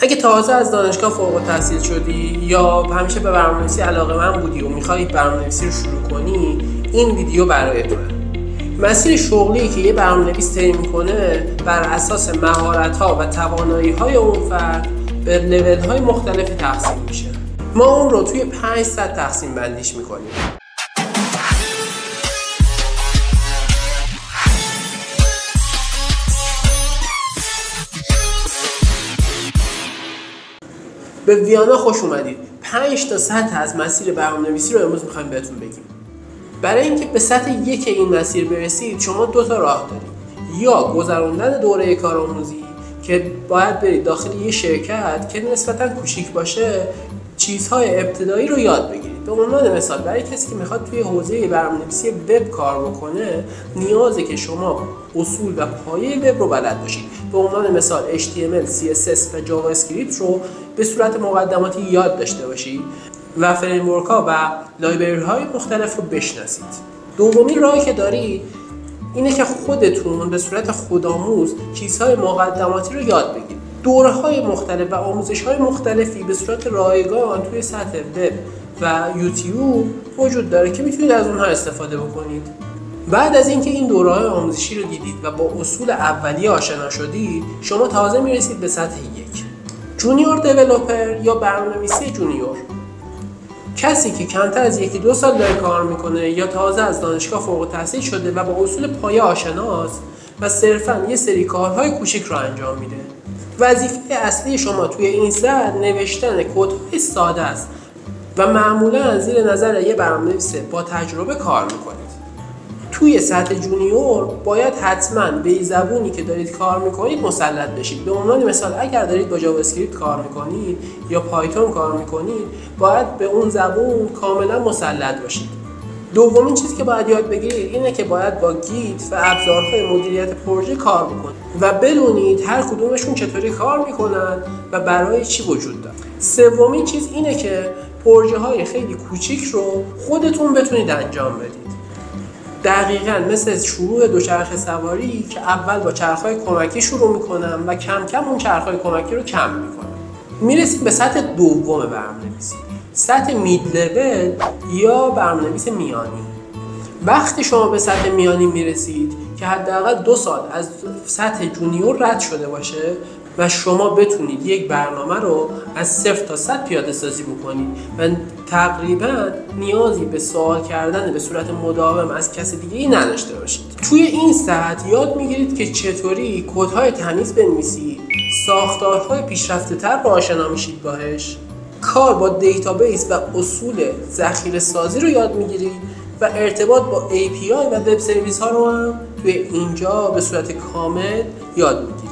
اگه تازه از دانشگاه فارغ التحصیل شدی یا همیشه به برنامه‌نویسی علاقه‌مند بودی و می‌خوای برنامه‌نویسی رو شروع کنی، این ویدیو برای توه. مسیر شغلی که یه برنامه‌نویس طی می‌کنه بر اساس مهارت‌ها و توانایی‌های اون فرد به لول‌های مختلفی تقسیم میشه. ما اون رو توی 5 سطح تقسیم بندیش می‌کنیم. به ویانا خوش اومدید. 5 تا سطح از مسیر برنامه‌نویسی رو امروز می‌خوایم بهتون بگیم. برای اینکه به سطح 1 این مسیر برسید، شما 2 تا راه دارید. یا گذراندن دوره کارآموزی که باید برید داخل یه شرکت که نسبتاً کوچیک باشه، چیزهای ابتدایی رو یاد بگیرید. به عنوان مثال برای کسی که میخواد توی حوزه برنامه‌نویسی وب کار بکنه، نیازه که شما اصول و پایه وب رو بلد باشید. به عنوان مثال HTML، CSS و جاوا اسکریپت رو به صورت مقدماتی یاد داشته باشید و فریمورک‌ها و لایبرری‌های مختلف رو بشناسید. دومین راهی که دارید اینه که خودتون به صورت خودآموز چیزهای مقدماتی رو یاد بگیرید. دوره‌های مختلف و آموزش‌های مختلفی به صورت رایگان توی سطح وب و یوتیوب وجود داره که میتونید از اونها استفاده بکنید. بعد از اینکه این دوره‌های آموزشی رو دیدید و با اصول اولیه آشنا شدید، شما تازه میرسید به سطح 1. جونیور دیولپر یا برنامه‌نویسی جونیور. کسی که کمتر از 1-2 سال داره کار میکنه یا تازه از دانشگاه فارغ التحصیل شده و با اصول پایه آشناست و صرفاً یه سری کارهای کوچیک رو انجام میده. وظیفه اصلی شما توی این سطح نوشتن کدهای ساده است و معمولاً زیر نظر یه برنامه‌نویس با تجربه کار میکنید. توی سطح جونیور باید حتماً به زبونی که دارید کار میکنید مسلط بشید. به عنوان مثال اگر دارید با جاوا اسکریپت کار میکنید یا پایتون کار میکنید، باید به اون زبون کاملا مسلط باشید. دومین چیزی که باید یاد بگیرید اینه که باید با گیت و ابزارهای مدیریت پروژه کار بکنید و بدونید هر کدومشون چطوری کار میکنن و برای چی وجود دارن. سومین چیز اینه که پروژه های خیلی کوچیک رو خودتون بتونید انجام بدید. دقیقاً مثل شروع دوچرخه سواری که اول با چرخهای کمکی شروع میکنم و کم کم اون چرخهای کمکی رو کم میکنم. میرسیم به سطح دوم برنامه‌نویسی، سطح مید لول یا برنامه‌نویس میانی. وقتی شما به سطح میانی میرسید که حداقل 2 سال از سطح جونیور رد شده باشه و شما بتونید یک برنامه رو از 0 تا 100 پیاده سازی بکنید و تقریبا نیازی به سوال کردن به صورت مداوم از کسی دیگه ای نداشته باشید. توی این سطح یاد میگیرید که چطوری کدهای تمیز بنویسید، ساختارهای پیشرفته تر رو آشنا میشید باهاش، کار با دیتابیس و اصول ذخیره سازی رو یاد میگیرید و ارتباط با API و وب سرویس ها رو هم توی اینجا به صورت کامل یاد میگیرید.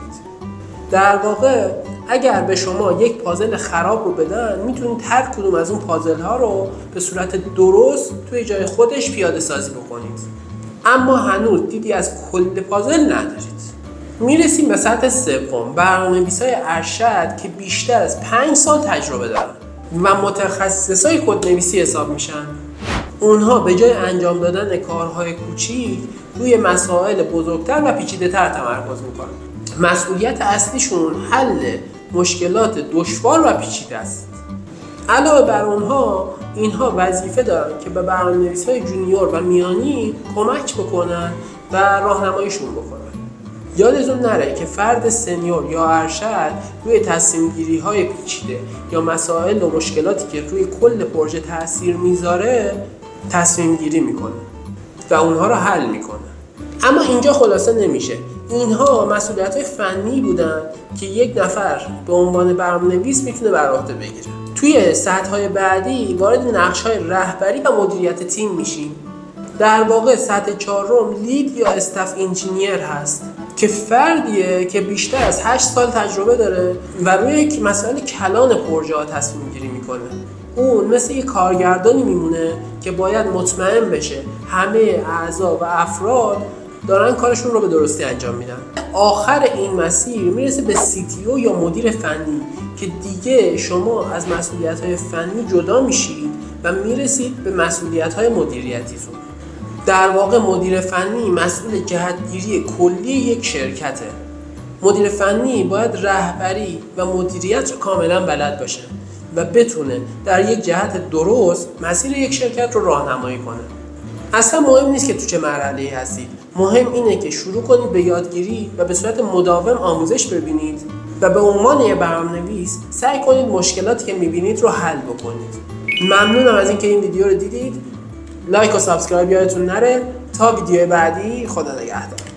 در واقع اگر به شما یک پازل خراب رو بدن، میتونید هر کدوم از اون پازل ها رو به صورت درست توی جای خودش پیاده سازی بکنید. اما هنوز دیدی از کل پازل ندارید. میرسیم به سطح سوم، برنامه‌نویسای ارشد که بیشتر از 5 سال تجربه دارن و متخصصای کدنویسی حساب میشن. اونها به جای انجام دادن کارهای کوچیک روی مسائل بزرگتر و پیچیده‌تر تمرکز میکنن. مسئولیت اصلیشون حل مشکلات دشوار و پیچیده است. علاوه بر اونها، اینها وظیفه دارن که به برنامه‌نویس‌های جونیور و میانی کمک بکنن و راهنماییشون بکنن. یادتون نره که فرد سنیور یا ارشد روی تصمیم‌گیری‌های پیچیده یا مسائل و مشکلاتی که روی کل پروژه تأثیر میذاره تصمیم‌گیری میکنه و اونها رو حل میکنه. اما اینجا خلاصه نمیشه. اینها مسئولیت‌های فنی بودن که یک نفر به عنوان برنامه‌نویس میتونه بر عهده بگیره. توی سطح‌های بعدی وارد نقش‌های رهبری و مدیریت تیم میشیم. در واقع سطح 4 لید یا استاف انجینیر هست که فردیه که بیشتر از 8 سال تجربه داره و روی یک مسائل کلان پروژه ها تصمیم گیری میکنه. اون مثل یک کارگردانی میمونه که باید مطمئن بشه همه اعضا و افراد دارن کارشون رو به درستی انجام میدن. آخر این مسیر میرسه به CTO یا مدیر فنی که دیگه شما از مسئولیت‌های فنی جدا میشید و میرسید به مسئولیت‌های مدیریتیتون. در واقع مدیر فنی مسئول جهتگیری کلی یک شرکته. مدیر فنی باید رهبری و مدیریت رو کاملا بلد باشه و بتونه در یک جهت درست مسیر یک شرکت رو راهنمایی کنه. اصلا مهم نیست که تو چه مرحله‌ای هستید. مهم اینه که شروع کنید به یادگیری و به صورت مداوم آموزش ببینید و به عنوان یک برنامه‌نویس سعی کنید مشکلاتی که می‌بینید رو حل بکنید. ممنونم از اینکه این ویدیو رو دیدید. لایک و سابسکرایب یادتون نره. تا ویدیو بعدی، خدا نگهدار.